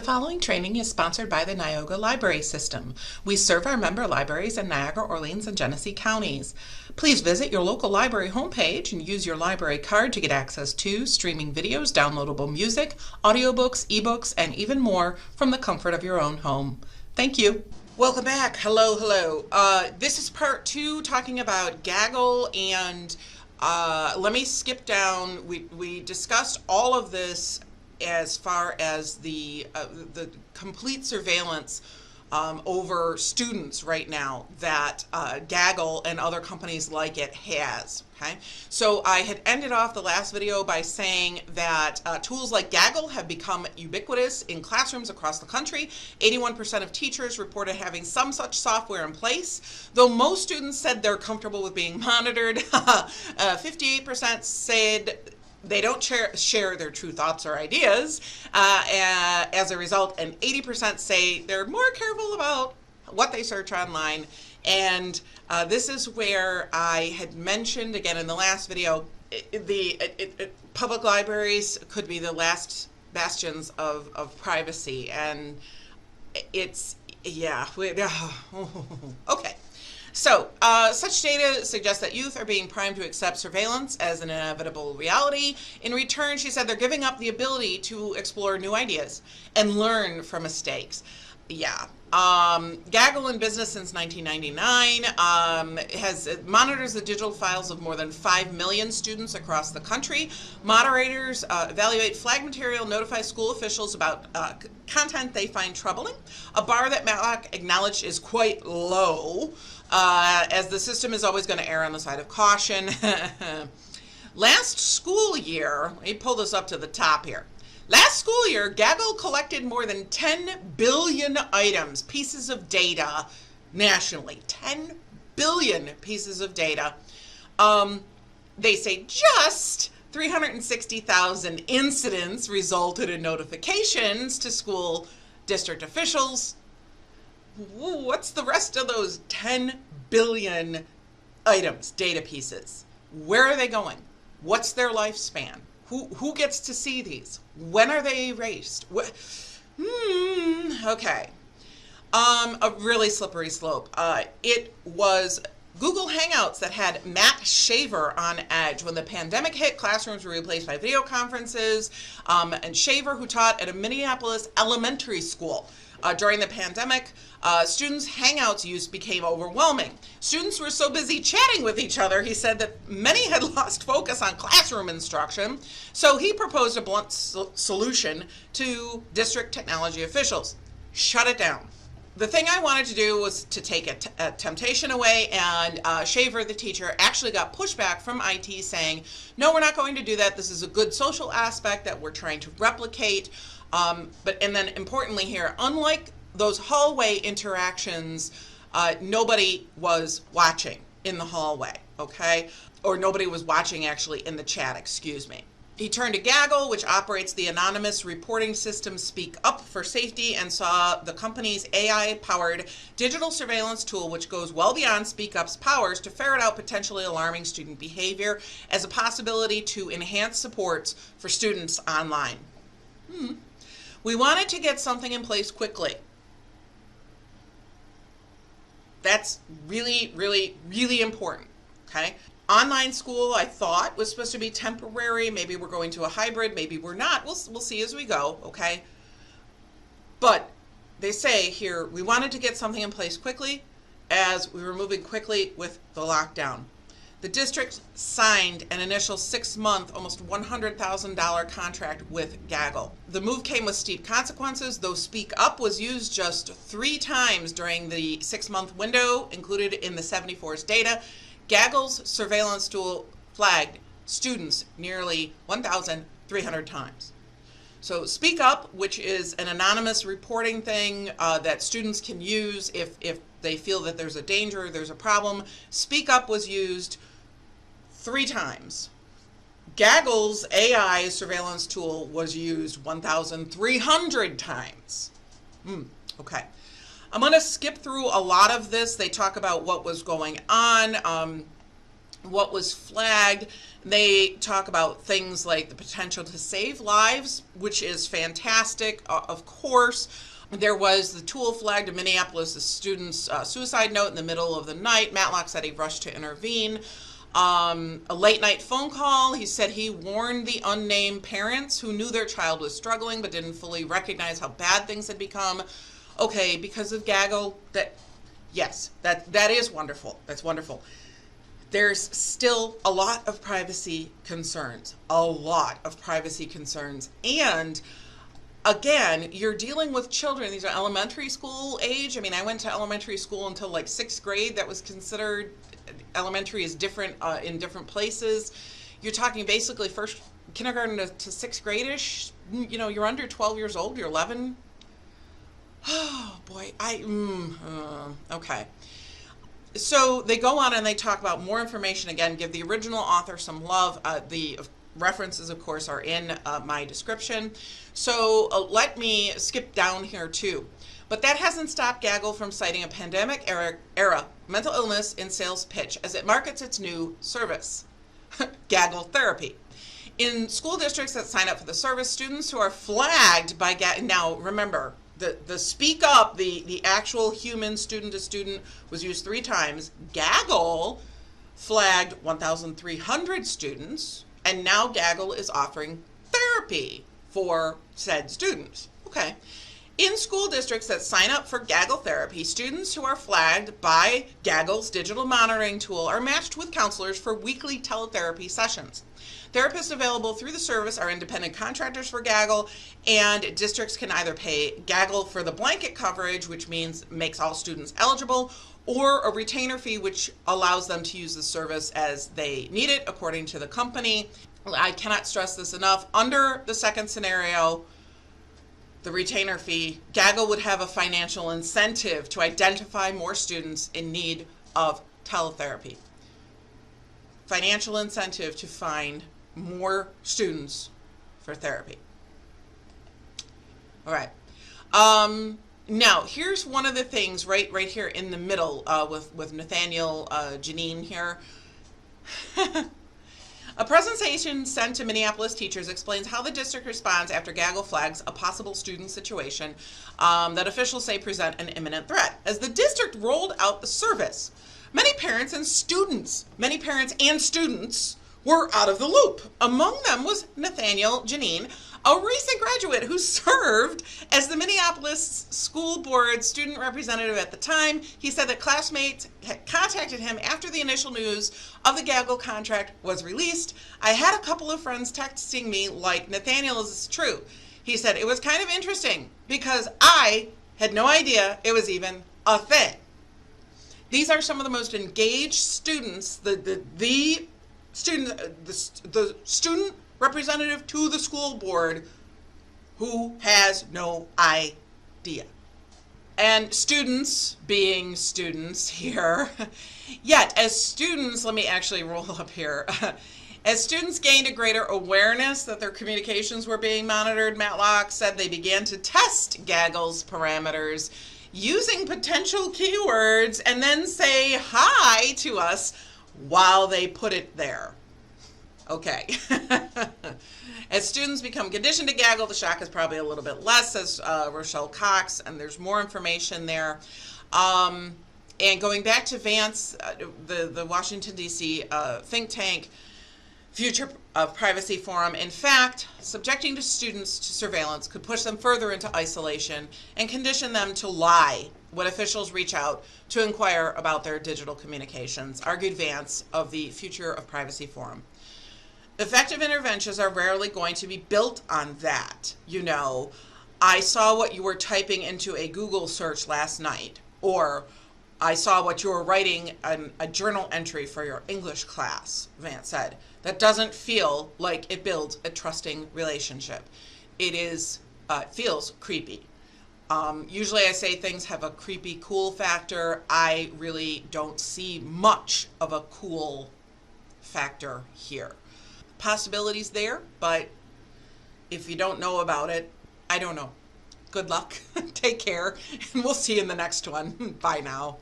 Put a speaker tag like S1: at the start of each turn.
S1: following training is sponsored by the Niagara Library System. We serve our member libraries in Niagara, Orleans, and Genesee counties. Please visit your local library homepage and use your library card to get access to streaming videos, downloadable music, audiobooks, ebooks, and even more from the comfort of your own home. Thank you. Welcome back. Hello. This is part 2 talking about Gaggle, and let me skip down. We discussed all of this as far as the complete surveillance over students right now that Gaggle and other companies like it has. Okay, so I had ended off the last video by saying that tools like Gaggle have become ubiquitous in classrooms across the country. 81% of teachers reported having some such software in place, though most students said they're comfortable with being monitored. 58% said they don't share their true thoughts or ideas as a result, and 80% say they're more careful about what they search online. And this is where I had mentioned again in the last video, public libraries could be the last bastions of privacy, and it's, yeah, okay. So, such data suggests that youth are being primed to accept surveillance as an inevitable reality. In return, she said they're giving up the ability to explore new ideas and learn from mistakes. Yeah. Gaggle in business since 1999, monitors the digital files of more than 5 million students across the country. Moderators evaluate flag material, notify school officials about content they find troubling, a bar that Matlock acknowledged is quite low, as the system is always going to err on the side of caution. Last school year, let me pull this up to the top here. Last school year, Gaggle collected more than 10 billion items, pieces of data nationally. 10 billion pieces of data. They say just 360,000 incidents resulted in notifications to school district officials. What's the rest of those 10 billion items, data pieces? Where are they going? What's their lifespan? Who gets to see these? When are they erased? Okay. A really slippery slope. It was Google Hangouts that had Matt Shaver on edge. When the pandemic hit, classrooms were replaced by video conferences. And Shaver, who taught at a Minneapolis elementary school during the pandemic, students' Hangouts use became overwhelming. Students were so busy chatting with each other, he said, that many had lost focus on classroom instruction. So he proposed a blunt solution to district technology officials: shut it down. The thing I wanted to do was to take a temptation away, and Shaver, the teacher, actually got pushback from IT saying, no, we're not going to do that. This is a good social aspect that we're trying to replicate. And then importantly here, unlike those hallway interactions, nobody was watching in the hallway, okay? Or nobody was watching actually in the chat, excuse me. He turned to Gaggle, which operates the anonymous reporting system Speak Up for safety, and saw the company's AI-powered digital surveillance tool, which goes well beyond Speak Up's powers to ferret out potentially alarming student behavior, as a possibility to enhance supports for students online. We wanted to get something in place quickly. That's really, really, really important, okay? Online school, I thought, was supposed to be temporary. Maybe we're going to a hybrid, maybe we're not. We'll see as we go, okay? But they say here, we wanted to get something in place quickly as we were moving quickly with the lockdown. The district signed an initial 6-month, almost $100,000 contract with Gaggle. The move came with steep consequences, though Speak Up was used just 3 times during the 6-month window included in the 74's data. Gaggle's surveillance tool flagged students nearly 1,300 times. So Speak Up, which is an anonymous reporting thing that students can use if they feel that there's a danger, there's a problem. Speak Up was used 3 times. Gaggle's AI surveillance tool was used 1,300 times. Okay. I'm going to skip through a lot of this. They talk about what was going on. what was flagged. They talk about things like the potential to save lives, which is fantastic, of course. There was the tool flagged in Minneapolis, a student's suicide note in the middle of the night. Matlock said he rushed to intervene. A late night phone call. He said he warned the unnamed parents who knew their child was struggling but didn't fully recognize how bad things had become. Okay, because of Gaggle, yes, that is wonderful. That's wonderful. There's still a lot of privacy concerns. And again, you're dealing with children. These are elementary school age. I mean, I went to elementary school until like 6th grade. That was considered, elementary is different in different places. You're talking basically first kindergarten to 6th grade-ish. You know, you're under 12 years old. You're 11. Oh boy, okay. So they go on and they talk about more information. Again, give the original author some love. The references, of course, are in my description. So let me skip down here too. But that hasn't stopped Gaggle from citing a pandemic era mental illness in sales pitch as it markets its new service, Gaggle Therapy. In school districts that sign up for the service, students who are flagged by Gaggle, now remember, the speak up, the actual human student to student was used 3 times. Gaggle flagged 1,300 students, and now Gaggle is offering therapy for said students. Okay. In school districts that sign up for Gaggle Therapy, students who are flagged by Gaggle's digital monitoring tool are matched with counselors for weekly teletherapy sessions. Therapists available through the service are independent contractors for Gaggle, and districts can either pay Gaggle for the blanket coverage, which makes all students eligible, or a retainer fee, which allows them to use the service as they need it, according to the company. I cannot stress this enough. Under the second scenario, the retainer fee, Gaggle would have a financial incentive to identify more students in need of teletherapy. Financial incentive to find more students for therapy. All right. Now, here's one of the things right here in the middle with Nathaniel Janine here. A presentation sent to Minneapolis teachers explains how the district responds after Gaggle flags a possible student situation that officials say present an imminent threat. As the district rolled out the service, many parents and students were out of the loop. Among them was Nathaniel Janine, a recent graduate who served as the Minneapolis School Board student representative at the time. He said that classmates had contacted him after the initial news of the Gaggle contract was released. I had a couple of friends texting me like, Nathaniel, is this true? He said, it was kind of interesting because I had no idea it was even a thing. These are some of the most engaged students, the student representative to the school board who has no idea. And students being students here, yet as students, let me actually roll up here. As students gained a greater awareness that their communications were being monitored, Matlock said they began to test Gaggle's parameters using potential keywords and then say hi to us while they put it there. Okay. As students become conditioned to Gaggle, the shock is probably a little bit less, says Rochelle Cox, and there's more information there. And going back to Vance, the Washington, D.C. Think tank, Future of Privacy Forum, in fact, subjecting to students to surveillance could push them further into isolation and condition them to lie when officials reach out to inquire about their digital communications, argued Vance of the Future of Privacy Forum. Effective interventions are rarely going to be built on that. You know, I saw what you were typing into a Google search last night, or I saw what you were writing in a journal entry for your English class, Vance said. That doesn't feel like it builds a trusting relationship. It feels creepy. Usually I say things have a creepy cool factor. I really don't see much of a cool factor here. Possibilities there, but if you don't know about it, I don't know. Good luck, take care, and we'll see you in the next one. Bye now.